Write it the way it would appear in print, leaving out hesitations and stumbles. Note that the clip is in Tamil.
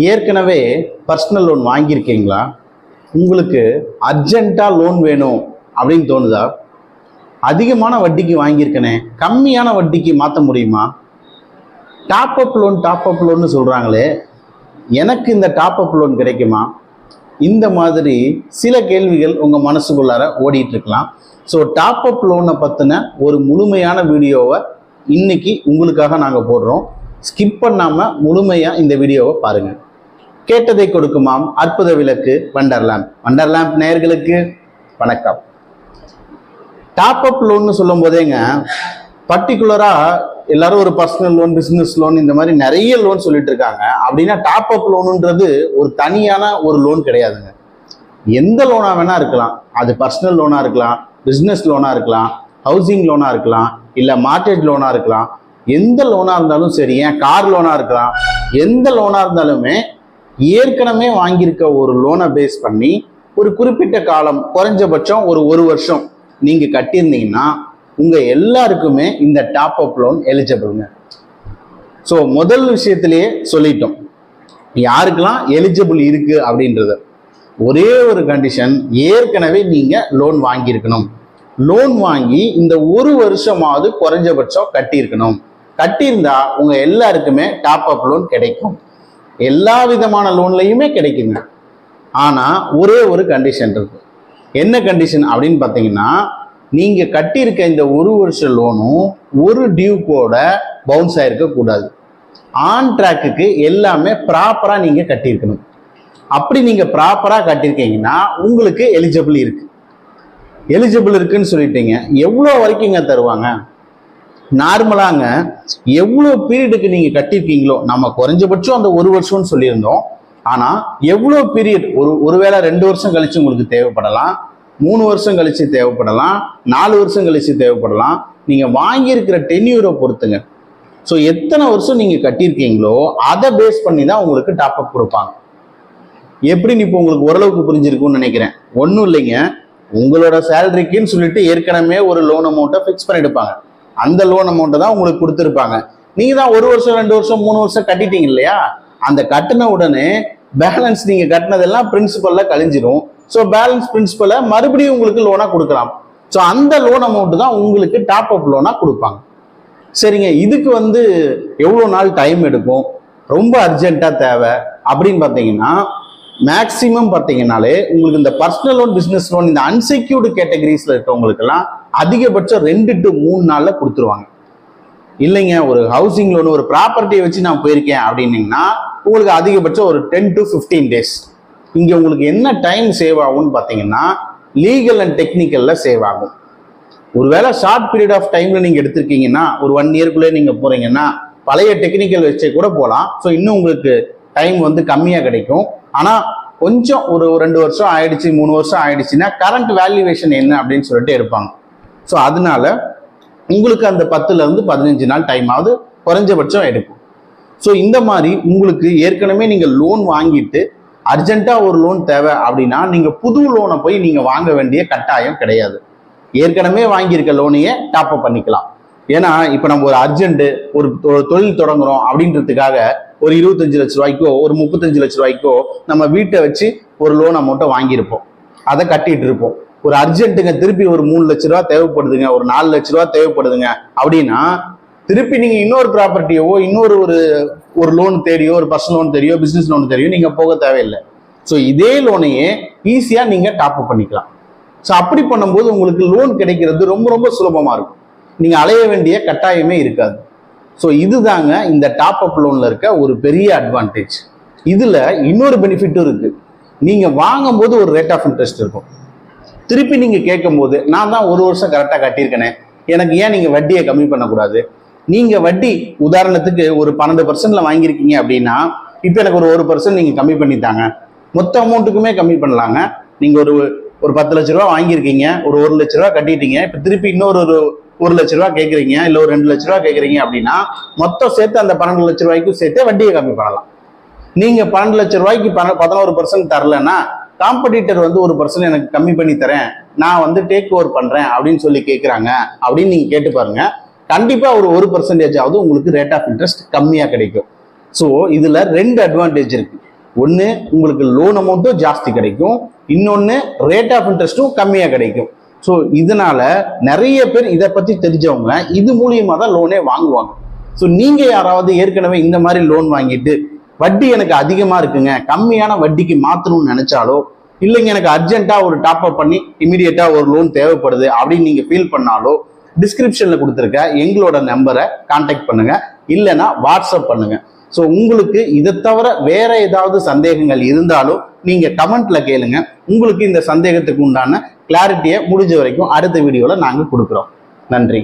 ஏற்கனவே பர்சனல் லோன் வாங்கியிருக்கீங்களா? உங்களுக்கு அர்ஜென்ட்டாக லோன் வேணும் அப்படின்னு தோணுதா? அதிகமான வட்டிக்கு வாங்கியிருக்கனே, கம்மியான வட்டிக்கு மாற்ற முடியுமா? டாப் அப் லோன்னு சொல்கிறாங்களே, எனக்கு இந்த டாப் அப் லோன் கிடைக்குமா? இந்த மாதிரி சில கேள்விகள் உங்கள் மனசுக்குள்ளார ஓடிட்டு இருக்கலாம். ஸோ டாப் அப் லோனை பற்றின ஒரு முழுமையான வீடியோவை இன்னைக்கு உங்களுக்காக நாங்கள் போடுறோம். ஸ்கிப் பண்ணாமல் முழுமையாக இந்த வீடியோவை பாருங்கள். கேட்டதை கொடுக்குமாம் அற்புத விளக்கு வண்டர்லேம்ப் நேயர்களுக்கு வணக்கம். டாப் அப் லோன்னு சொல்லும் போதேங்க பர்டிகுலராக எல்லாரும் ஒரு பர்சனல் லோன், பிஸ்னஸ் லோன், இந்த மாதிரி நிறைய லோன் சொல்லிட்டு இருக்காங்க. அப்படின்னா டாப் அப் லோனுன்றது ஒரு தனியான ஒரு லோன் கிடையாதுங்க. எந்த லோனாக வேணா இருக்கலாம். அது பர்சனல் லோனாக இருக்கலாம், பிஸ்னஸ் லோனாக இருக்கலாம், ஹவுசிங் லோனாக இருக்கலாம், இல்லை மார்க்கெட் லோனாக இருக்கலாம். எந்த லோனாக இருந்தாலும் சரி, ஏன் கார் லோனாக இருக்கலாம். எந்த லோனாக இருந்தாலுமே ஏற்கனவே வாங்கியிருக்க ஒரு லோனை பேஸ் பண்ணி ஒரு குறிப்பிட்ட காலம், குறைஞ்சபட்சம் ஒரு வருஷம் நீங்கள் கட்டியிருந்தீங்கன்னா உங்கள் எல்லாருக்குமே இந்த டாப் அப் லோன் எலிஜிபிள்ங்க. ஸோ முதல் விஷயத்திலேயே சொல்லிட்டோம் யாருக்கெல்லாம் எலிஜிபிள் இருக்கு அப்படின்றது. ஒரே ஒரு கண்டிஷன், ஏற்கனவே நீங்கள் லோன் வாங்கியிருக்கணும். லோன் வாங்கி இந்த ஒரு வருஷமாவது குறைஞ்சபட்சம் கட்டியிருக்கணும். கட்டியிருந்தா உங்க எல்லாருக்குமே டாப் அப் லோன் கிடைக்கும். எல்லா விதமான லோன்லையுமே கிடைக்குங்க. ஆனா ஒரே ஒரு கண்டிஷன் இருக்கு. என்ன கண்டிஷன் அப்படின்னு பார்த்தீங்கன்னா, நீங்க கட்டியிருக்க இந்த ஒரு வருஷ லோனும் ஒரு டியூக்கோட பவுன்ஸ் ஆயிருக்க கூடாது. ஆன் ட்ராக்குக்கு எல்லாமே ப்ராப்பரா நீங்க கட்டியிருக்கணும். அப்படி நீங்க ப்ராப்பரா கட்டியிருக்கீங்கன்னா உங்களுக்கு எலிஜிபிள் இருக்குன்னு சொல்லிட்டீங்க. எவ்வளோ வரைக்குங்க தருவாங்க? நார்மலாங்க எவ்வளோ பீரியடுக்கு நீங்க கட்டியிருக்கீங்களோ, நம்ம குறைஞ்சபட்சம் அந்த ஒரு வருஷம்னு சொல்லியிருந்தோம். ஆனா எவ்வளோ பீரியட், ஒருவேளை 2 வருஷம் கழிச்சு உங்களுக்கு தேவைப்படலாம், 3 வருஷம் கழிச்சு தேவைப்படலாம், 4 வருஷம் கழிச்சு தேவைப்படலாம். நீங்க வாங்கியிருக்கிற டென்யூரை பொறுத்துங்க. ஸோ எத்தனை வருஷம் நீங்க கட்டியிருக்கீங்களோ அதை பேஸ் பண்ணி தான் உங்களுக்கு டாப் அப் கொடுப்பாங்க. எப்படின்னு இப்போ உங்களுக்கு ஓரளவுக்கு புரிஞ்சிருக்கும்னு நினைக்கிறேன். ஒன்றும் இல்லைங்க, உங்களோட சேலரிக்குன்னு சொல்லிட்டு ஏற்கனவே ஒரு லோன் அமௌண்ட்டை ஃபிக்ஸ் பண்ணிடுப்பாங்க. அந்த லோன் அமௌண்ட்டை தான் உங்களுக்கு கொடுத்துருப்பாங்க. நீங்க தான் 1 வருஷம் 2 வருஷம் 3 வருஷம் கட்டிட்டீங்க இல்லையா? அந்த கட்டின உடனே பேலன்ஸ் நீங்க கட்டினதெல்லாம் பிரின்சிபல்ல கழிஞ்சிடும். ஸோ பேலன்ஸ் பிரின்சிபலை மறுபடியும் உங்களுக்கு லோனா கொடுக்கலாம். ஸோ அந்த லோன் அமௌண்ட் தான் உங்களுக்கு டாப் அப் லோனா கொடுப்பாங்க. சரிங்க, இதுக்கு எவ்வளோ நாள் டைம் எடுக்கும், ரொம்ப அர்ஜென்ட்டா தேவை அப்படின்னு பார்த்தீங்கன்னா, மேக்சிமம் பார்த்தீங்கன்னாலே உங்களுக்கு இந்த பர்சனல் லோன், பிஸ்னஸ் லோன், இந்த அன்செக்யூர்டு கேட்டகரிஸ்ல இருக்கவங்களுக்கெல்லாம் அதிகபட்சம் 2 to 3 நாள்ல கொடுத்துருவாங்க. இல்லைங்க, ஒரு ஹவுசிங் லோன், ஒரு ப்ராப்பர்ட்டியை வச்சு நான் போயிருக்கேன் அப்படின்னீங்கன்னா உங்களுக்கு அதிகபட்சம் ஒரு 10 to 15 days. இங்க உங்களுக்கு என்ன டைம் சேவ் ஆகும்னு பார்த்தீங்கன்னா, லீகல் அண்ட் டெக்னிக்கல்ல சேவ் ஆகும். ஒருவேளை ஷார்ட் பீரியட் ஆஃப் டைம்ல நீங்க எடுத்திருக்கீங்கன்னா, ஒரு 1 இயர்க்குள்ளே நீங்க போறீங்கன்னா பழைய டெக்னிக்கல் வச்சே கூட போகலாம். ஸோ இன்னும் உங்களுக்கு டைம் கம்மியா கிடைக்கும். ஆனா கொஞ்சம் ஒரு 2 வருஷம் ஆயிடுச்சு, 3 வருஷம் ஆயிடுச்சுன்னா கரண்ட் வேல்யூவேஷன் என்ன அப்படின்னு சொல்லிட்டு எடுப்பாங்க. ஸோ அதனால உங்களுக்கு அந்த 10 to 15 நாள் டைம் ஆகுது குறைஞ்சபட்சம் எடுக்கும். ஸோ இந்த மாதிரி உங்களுக்கு ஏற்கனவே நீங்க லோன் வாங்கிட்டு அர்ஜென்ட்டா ஒரு லோன் தேவை அப்படின்னா நீங்க புது லோனை போய் நீங்க வாங்க வேண்டிய கட்டாயம் கிடையாது. ஏற்கனவே வாங்கியிருக்க லோனையே டாப் அப் பண்ணிக்கலாம். ஏன்னா இப்ப நம்ம ஒரு அர்ஜென்ட் ஒரு தொழில் தொடங்குறோம் அப்படின்றதுக்காக ஒரு 25 லட்ச ரூபாய்க்கோ ஒரு 35 லட்ச ரூபாய்க்கோ நம்ம வீட்டை வச்சு ஒரு லோன் அமௌண்ட்டை வாங்கியிருப்போம், அதை கட்டிட்டு இருப்போம். ஒரு அர்ஜென்ட்டுங்க திருப்பி ஒரு 3 லட்ச ரூபா தேவைப்படுதுங்க, ஒரு 4 லட்ச ரூபா தேவைப்படுதுங்க அப்படின்னா திருப்பி நீங்க இன்னொரு ப்ராப்பர்ட்டியோ இன்னொரு ஒரு லோன் தேடியோ, ஒரு பர்சனல் லோன் தேடியோ, பிசினஸ் லோன் தேடியோ நீங்க போக தேவையில்லை. ஸோ இதே லோனையே ஈஸியா நீங்க டாப் அப் பண்ணிக்கலாம். ஸோ அப்படி பண்ணும்போது உங்களுக்கு லோன் கிடைக்கிறது ரொம்ப ரொம்ப சுலபமா இருக்கும். நீங்க அலைய வேண்டிய கட்டாயமே இருக்காது. ஸோ இதுதாங்க இந்த டாப் அப் லோன்ல இருக்க ஒரு பெரிய அட்வான்டேஜ். இதுல இன்னொரு பெனிஃபிட்டும் இருக்கு. நீங்க வாங்கும்போது ஒரு ரேட் ஆஃப் இன்ட்ரெஸ்ட் இருக்கும். திருப்பி நீங்க கேட்கும் போது, நான் தான் 1 வருஷம் கரெக்டா கட்டியிருக்கேனே, எனக்கு ஏன் நீங்க வட்டியை கம்மி பண்ணக்கூடாது? நீங்க வட்டி உதாரணத்துக்கு ஒரு 12% வாங்கியிருக்கீங்க அப்படின்னா, இப்போ எனக்கு ஒரு 1% நீங்க கம்மி பண்ணித்தாங்க, மொத்த அமௌண்ட்டுக்குமே கம்மி பண்ணலாங்க. நீங்க ஒரு 10 லட்ச ரூபா வாங்கியிருக்கீங்க, ஒரு 1 லட்ச ரூபா கட்டிட்டீங்க, இப்போ திருப்பி இன்னொரு 1 லட்ச ரூபா கேட்குறீங்க, இல்லை ஒரு 2 லட்ச ரூபா கேட்குறீங்க அப்படின்னா மொத்தம் சேர்த்து அந்த 12 லட்ச ரூபாய்க்கும் சேர்த்து வட்டியை கம்மி பண்ணலாம். நீங்க 12 லட்ச ரூபாய்க்கு 11% தரலன்னா காம்படிட்டர் 1% எனக்கு கம்மி பண்ணி தரேன், நான் டேக் ஓவர் பண்றேன் அப்படின்னு சொல்லி கேட்குறாங்க அப்படின்னு நீங்க கேட்டு பாருங்க. கண்டிப்பா ஒரு 1% உங்களுக்கு ரேட் ஆஃப் இன்ட்ரெஸ்ட் கம்மியா கிடைக்கும். ஸோ இதுல 2 அட்வான்டேஜ் இருக்கு. ஒன்று உங்களுக்கு லோன் அமௌண்ட்டும் ஜாஸ்தி கிடைக்கும், இன்னொன்று ரேட் ஆஃப் இன்ட்ரெஸ்ட்டும் கம்மியாக கிடைக்கும். ஸோ இதனால நிறைய பேர் இதை பற்றி தெரிஞ்சவங்க இது மூலியமாக தான் லோனே வாங்குவாங்க. ஸோ நீங்கள் யாராவது ஏற்கனவே இந்த மாதிரி லோன் வாங்கிட்டு வட்டி எனக்கு அதிகமாக இருக்குங்க, கம்மியான வட்டிக்கு மாற்றணும்னு நினைச்சாலோ, இல்லைங்க எனக்கு அர்ஜென்ட்டாக ஒரு டாப் அப் பண்ணி இமீடியட்டாக ஒரு லோன் தேவைப்படுது அப்படின்னு நீங்கள் ஃபீல் பண்ணாலோ, டிஸ்கிரிப்ஷனில் கொடுத்துருக்க எங்களோட நம்பரை கான்டாக்ட் பண்ணுங்க, இல்லைன்னா வாட்ஸ்அப் பண்ணுங்க. ஸோ உங்களுக்கு இதை தவிர வேற ஏதாவது சந்தேகங்கள் இருந்தாலும் நீங்க கமெண்ட்ல கேளுங்க. உங்களுக்கு இந்த சந்தேகத்துக்கு உண்டான கிளாரிட்டியை முடிஞ்ச வரைக்கும் அடுத்த வீடியோல நாங்கள் கொடுக்குறோம். நன்றி.